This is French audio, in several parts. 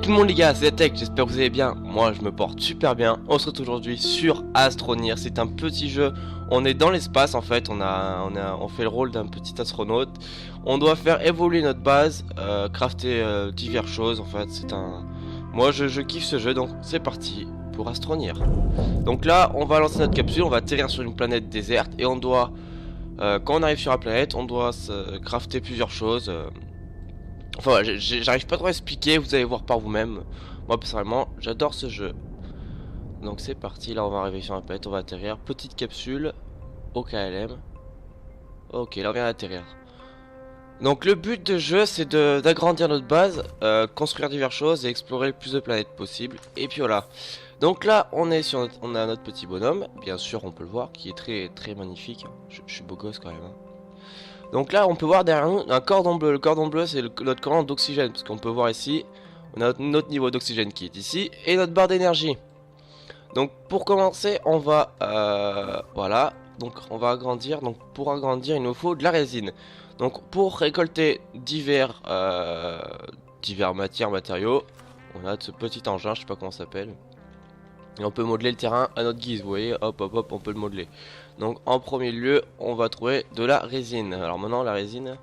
tout le monde les gars, c'est Tech, j'espère que vous allez bien. Moi je me porte super bien. On se retrouve aujourd'hui sur Astronir. C'est un petit jeu, on est dans l'espace en fait, on fait le rôle d'un petit astronaute. On doit faire évoluer notre base, crafter diverses choses en fait. Moi je kiffe ce jeu, donc c'est parti pour Astronir. Donc là on va lancer notre capsule, on va atterrir sur une planète déserte. Et on doit, quand on arrive sur la planète, on doit se crafter plusieurs choses. Enfin voilà, j'arrive pas trop à expliquer, vous allez voir par vous-même. Moi personnellement, j'adore ce jeu. Donc c'est parti, là on va arriver sur la planète, on va atterrir. Petite capsule, au KLM. Ok, là on vient d'atterrir. Donc le but de jeu c'est d'agrandir notre base, construire diverses choses et explorer le plus de planètes possible. Et puis voilà. Donc là on est sur on a notre petit bonhomme, bien sûr on peut le voir, qui est très très magnifique. Je suis beau gosse quand même hein. Donc là on peut voir derrière nous un cordon bleu. Le cordon bleu c'est notre cordon d'oxygène. Parce qu'on peut voir ici, on a notre niveau d'oxygène qui est ici. Et notre barre d'énergie. Donc pour commencer on va voilà. Donc on va agrandir. Donc pour agrandir il nous faut de la résine. Donc pour récolter divers matériaux, on a ce petit engin, je sais pas comment ça s'appelle. Et on peut modeler le terrain à notre guise, vous voyez, hop hop hop, on peut le modeler. Donc en premier lieu, on va trouver de la résine. Alors maintenant la résine.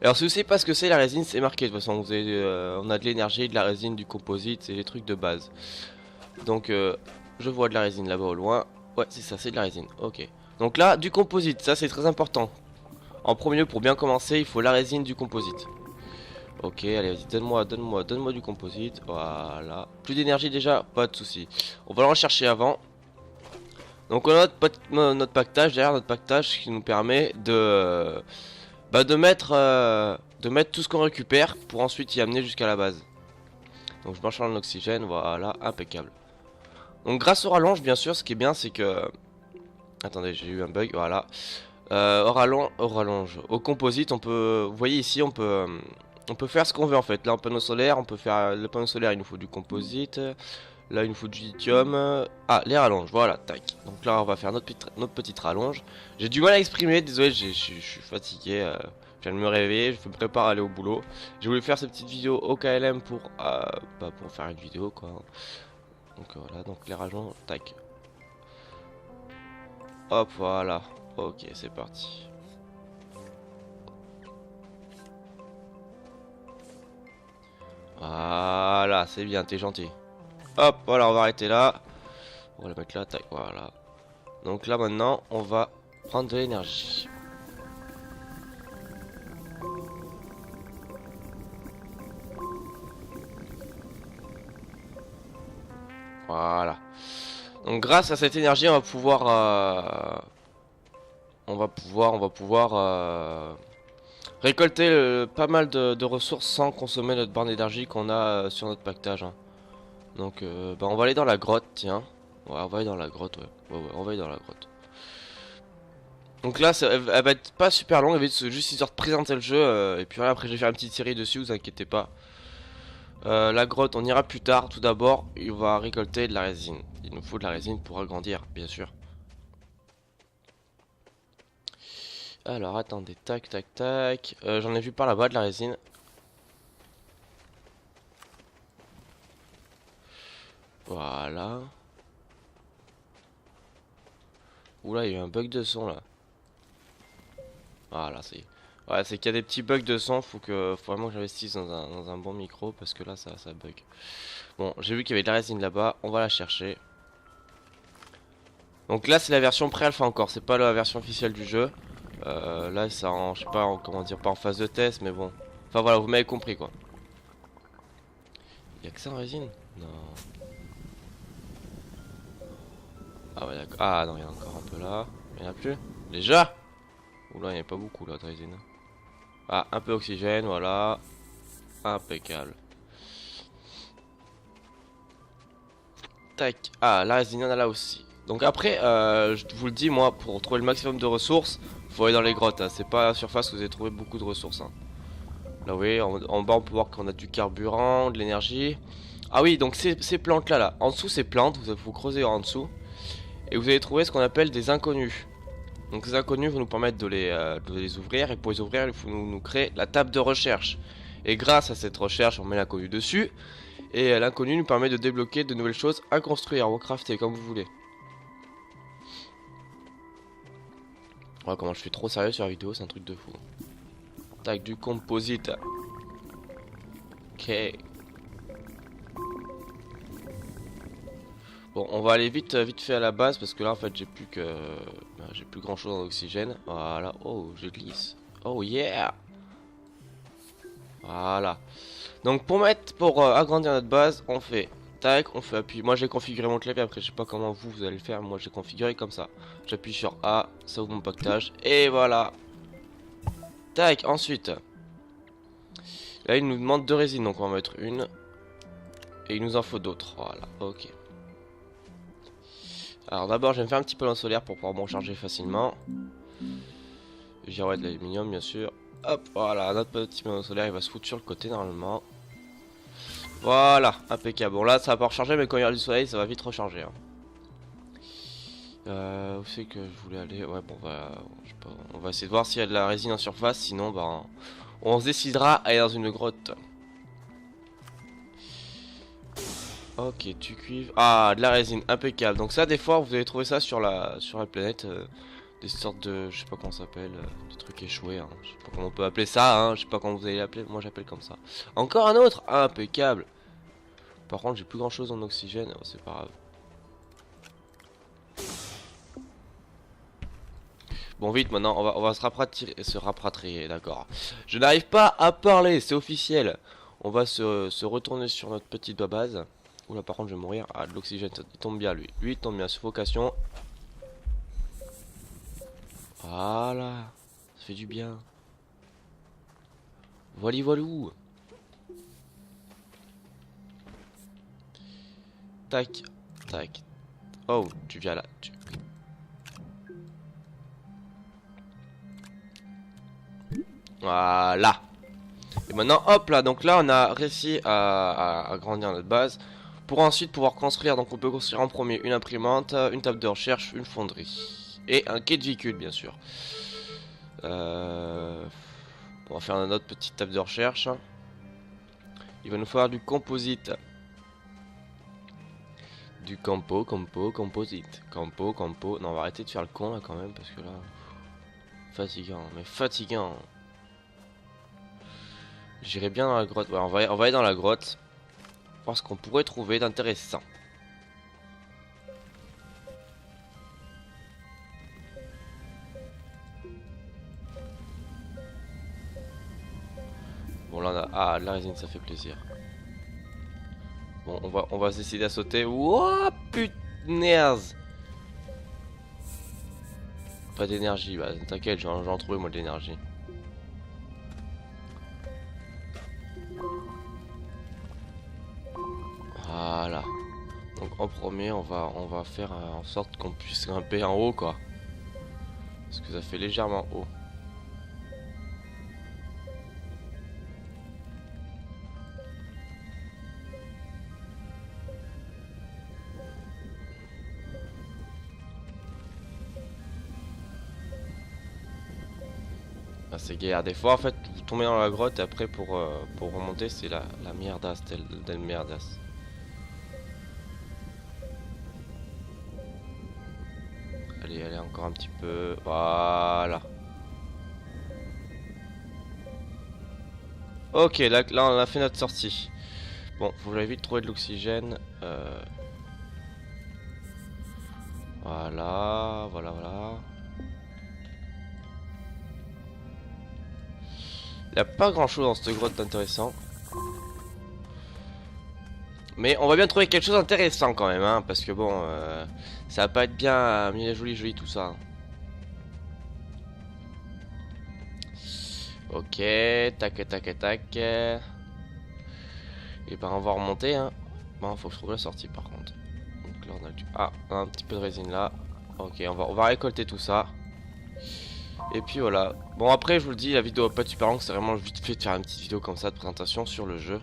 Alors si vous savez pas ce que c'est la résine, c'est marqué de toute façon. Vous avez, on a de l'énergie, de la résine, du composite, c'est les trucs de base. Donc je vois de la résine là-bas au loin. Ouais c'est ça, c'est de la résine, ok. Donc là, du composite, ça c'est très important. En premier lieu, pour bien commencer, il faut la résine du composite. Ok, allez, vas-y, donne-moi du composite. Voilà. Plus d'énergie déjà, pas de souci. On va le rechercher avant. Donc on a notre pactage, derrière notre pactage qui nous permet de mettre tout ce qu'on récupère pour ensuite y amener jusqu'à la base. Donc je marche en oxygène, voilà, impeccable. Donc grâce au rallonge, bien sûr, ce qui est bien, c'est que... Attendez, j'ai eu un bug, voilà. Au composite, on peut... Vous voyez ici, on peut faire ce qu'on veut en fait. Là, en panneau solaire, on peut faire... Le panneau solaire, il nous faut du composite. Là, il nous faut du lithium. Ah, les rallonges, voilà, tac. Donc là, on va faire notre petite rallonge. J'ai du mal à exprimer, désolé, je suis fatigué. Je viens de me réveiller, je me prépare à aller au boulot. J'ai voulu faire cette petite vidéo au KLM pour faire une vidéo, quoi. Donc voilà, donc les rallonges, tac. Hop, voilà. Ok, c'est parti. Voilà, c'est bien, t'es gentil. Hop, voilà, on va arrêter là. On va le mettre là, tac, voilà. Donc là maintenant, on va prendre de l'énergie. Voilà. Donc grâce à cette énergie, on va pouvoir récolter pas mal de ressources sans consommer notre barre d'énergie qu'on a sur notre pactage. Hein. Donc on va aller dans la grotte, tiens. Ouais, on va aller dans la grotte, ouais. Ouais, on va aller dans la grotte. Donc là, elle va être pas super longue, elle va être juste histoire de présenter le jeu. Et puis voilà, après je vais faire une petite série dessus, vous inquiétez pas. La grotte, on ira plus tard. Tout d'abord, il va récolter de la résine. Il nous faut de la résine pour agrandir, bien sûr. Alors, attendez, tac, tac, tac. J'en ai vu par là-bas de la résine. Voilà. Oula, il y a eu un bug de son là. Voilà, c'est... Ouais, c'est qu'il y a des petits bugs de son, faut vraiment que j'investisse dans un bon micro parce que là ça bug. Bon, j'ai vu qu'il y avait de la résine là-bas, on va la chercher. Donc là c'est la version pré-alpha encore, c'est pas la version officielle du jeu. Là ça en, je sais pas comment dire, pas en phase de test mais bon. Enfin voilà, vous m'avez compris quoi. Y'a que ça en résine? Non. Ah ouais d'accord, ah non il y en a encore un peu là. Il y en a plus? Déjà? Oula il n'y a pas beaucoup là de résine. Ah, un peu d'oxygène, voilà. Impeccable. Tac. Ah, la résine, il y en a là aussi. Donc après, je vous le dis, moi, pour trouver le maximum de ressources, faut aller dans les grottes. Hein. C'est pas à la surface que vous allez trouver beaucoup de ressources. Hein. Là, oui, en bas, on peut voir qu'on a du carburant, de l'énergie. Ah oui, donc ces plantes-là, là. En dessous, ces plantes, vous creusez en dessous. Et vous allez trouver ce qu'on appelle des inconnus. Donc ces inconnus vont nous permettre de les ouvrir. Et pour les ouvrir, il faut nous créer la table de recherche. Et grâce à cette recherche, on met l'inconnu dessus. Et l'inconnu nous permet de débloquer de nouvelles choses à construire ou à crafter comme vous voulez. Ouais, comment je suis trop sérieux sur la vidéo, c'est un truc de fou. Tac, du composite. Ok. Bon, on va aller vite fait à la base parce que là en fait j'ai plus que j'ai plus grand chose en oxygène. Voilà. Oh, je glisse. Oh yeah. Voilà. Donc pour agrandir notre base, on fait tac, on fait appui. Moi j'ai configuré mon clavier, après je sais pas comment vous allez le faire. Moi j'ai configuré comme ça. J'appuie sur A, ça ouvre mon pactage et voilà. Tac, ensuite. Là il nous demande 2 résines, donc on va mettre une. Et il nous en faut d'autres. Voilà, ok. Alors d'abord je vais me faire un petit panneau solaire pour pouvoir me recharger facilement. J'aurai de l'aluminium bien sûr. Hop, voilà, notre petit panneau solaire il va se foutre sur le côté normalement. Voilà, impeccable. Bon là ça va pas recharger mais quand il y aura du soleil ça va vite recharger. Hein. Où c'est que je voulais aller? Ouais bon je sais pas, on va essayer de voir s'il y a de la résine en surface, sinon bah on se décidera à aller dans une grotte. Ok, tu cuivres. Ah, de la résine, impeccable. Donc ça, des fois, vous allez trouver ça sur la planète. Des sortes de... Je sais pas comment ça s'appelle. Des trucs échoués. Hein. Je sais pas comment on peut appeler ça. Hein. Je sais pas comment vous allez l'appeler. Moi, j'appelle comme ça. Encore un autre. Impeccable. Par contre, j'ai plus grand chose en oxygène. Oh, c'est pas grave. Bon, vite, maintenant, on va se rapatrier. D'accord. Je n'arrive pas à parler. C'est officiel. On va se retourner sur notre petite base. Oula, par contre je vais mourir. Ah, de l'oxygène, il tombe bien lui. Lui il tombe bien, suffocation. Voilà. Ça fait du bien. Voilà, voilou. Tac, tac. Oh, tu viens là. Voilà. Et maintenant, hop là. Donc là, on a réussi à agrandir notre base. Pour ensuite pouvoir construire, donc on peut construire en premier une imprimante, une table de recherche, une fonderie. Et un quai de véhicule, bien sûr. On va faire notre petite table de recherche. Il va nous falloir du composite. Du composite. Campo. Non, on va arrêter de faire le con là quand même, parce que là... Fatigant, mais fatigant. J'irai bien dans la grotte. Ouais, on va aller dans la grotte. Voir ce qu'on pourrait trouver d'intéressant. Bon là on a... Ah, la résine ça fait plaisir. Bon on va s'essayer à sauter. Wouah punaise. Pas d'énergie, bah t'inquiète, j'en trouve moi de l'énergie. Voilà. Donc en premier on va faire en sorte qu'on puisse grimper en haut quoi. Parce que ça fait légèrement haut. Ah, c'est galère. Des fois en fait vous tombez dans la grotte et après pour remonter c'est la mierdasse del merdas. Allez encore un petit peu. Voilà. Ok, là on a fait notre sortie. Bon, faut que j'aille vite trouver de l'oxygène. Voilà. Il n'y a pas grand chose dans cette grotte d'intéressant. Mais on va bien trouver quelque chose d'intéressant quand même, hein, parce que bon, ça va pas être bien joli tout ça. Ok, tac. Et ben on va remonter, hein. Bon, faut que je trouve la sortie par contre. Donc là on a du... Ah, on a un petit peu de résine là. Ok, on va récolter tout ça. Et puis voilà. Bon après je vous le dis, la vidéo va pas être super longue, c'est vraiment vite fait de faire une petite vidéo comme ça de présentation sur le jeu.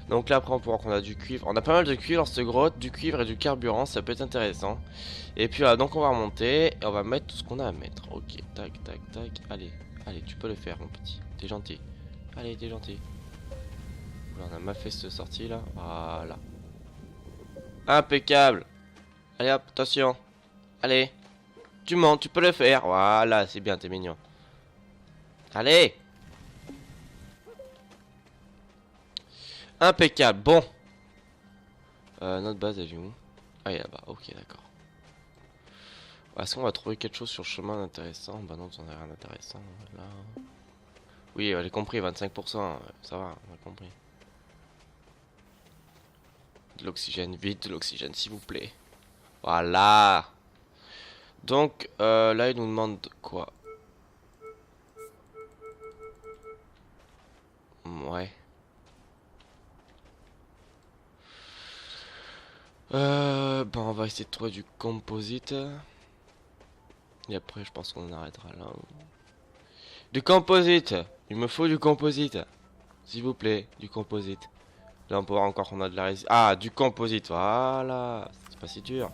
Donc là après on peut voir qu'on a du cuivre. On a pas mal de cuivre dans cette grotte, du cuivre et du carburant, ça peut être intéressant. Et puis voilà, donc on va remonter et on va mettre tout ce qu'on a à mettre. Ok, tac. Allez, tu peux le faire mon petit. T'es gentil. Allez, t'es gentil. on a mal fait cette sortie là. Voilà. Impeccable. Allez hop, attention. Allez. Tu montes, tu peux le faire. Voilà, c'est bien, t'es mignon. Allez. Impeccable, bon. Notre base, elle est où? Ah, elle est là-bas, ok, d'accord. Est-ce qu'on va trouver quelque chose sur le chemin d'intéressant? Bah non, on a rien d'intéressant. Là. Oui, j'ai compris, 25%, ça va, on a compris. De l'oxygène, vite, de l'oxygène, s'il vous plaît. Voilà. Donc, là, il nous demande quoi? Ouais. Ben, on va essayer de trouver du composite. Et après, je pense qu'on en arrêtera là. Du composite. Il me faut du composite. S'il vous plaît, du composite. Là, on peut voir encore qu'on a de la résine. Ah, du composite. Voilà. C'est pas si dur.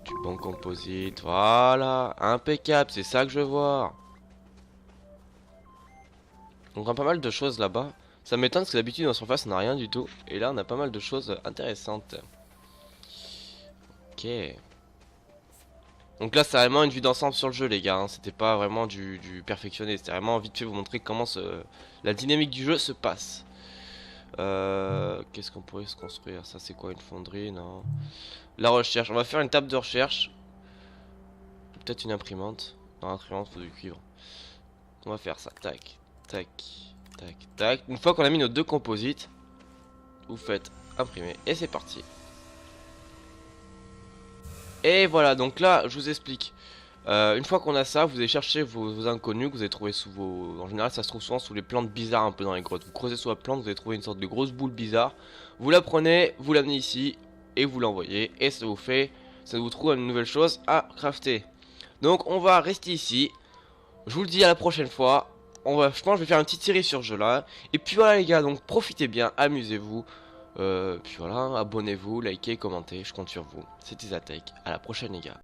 Du bon composite. Voilà. Impeccable. C'est ça que je veux voir. On a pas mal de choses là-bas. Ça m'étonne parce que d'habitude, en surface, on n'a rien du tout. Et là, on a pas mal de choses intéressantes. Ok. Donc là c'est vraiment une vue d'ensemble sur le jeu les gars, hein. C'était pas vraiment du perfectionné, c'était vraiment vite fait vous montrer comment la dynamique du jeu se passe. Qu'est-ce qu'on pourrait se construire? Ça c'est quoi, une fonderie? Non. La recherche, on va faire une table de recherche. Peut-être une imprimante. Non, imprimante, faut du cuivre. On va faire ça, tac, tac, tac, tac. Une fois qu'on a mis nos deux composites, vous faites imprimer et c'est parti. Et voilà, donc là, je vous explique. Une fois qu'on a ça, vous allez chercher vos inconnus que vous allez trouver sous vos... En général, ça se trouve souvent sous les plantes bizarres un peu dans les grottes. Vous creusez sous la plante, vous allez trouver une sorte de grosse boule bizarre. Vous la prenez, vous l'amenez ici, et vous l'envoyez. Et ça vous fait... Ça vous trouve une nouvelle chose à crafter. Donc, on va rester ici. Je vous le dis à la prochaine fois. Je pense que je vais faire une petite série sur ce jeu-là. Et puis voilà les gars, donc profitez bien, amusez-vous. Puis voilà, abonnez-vous, likez, commentez, je compte sur vous. C'était Zatech, à la prochaine les gars.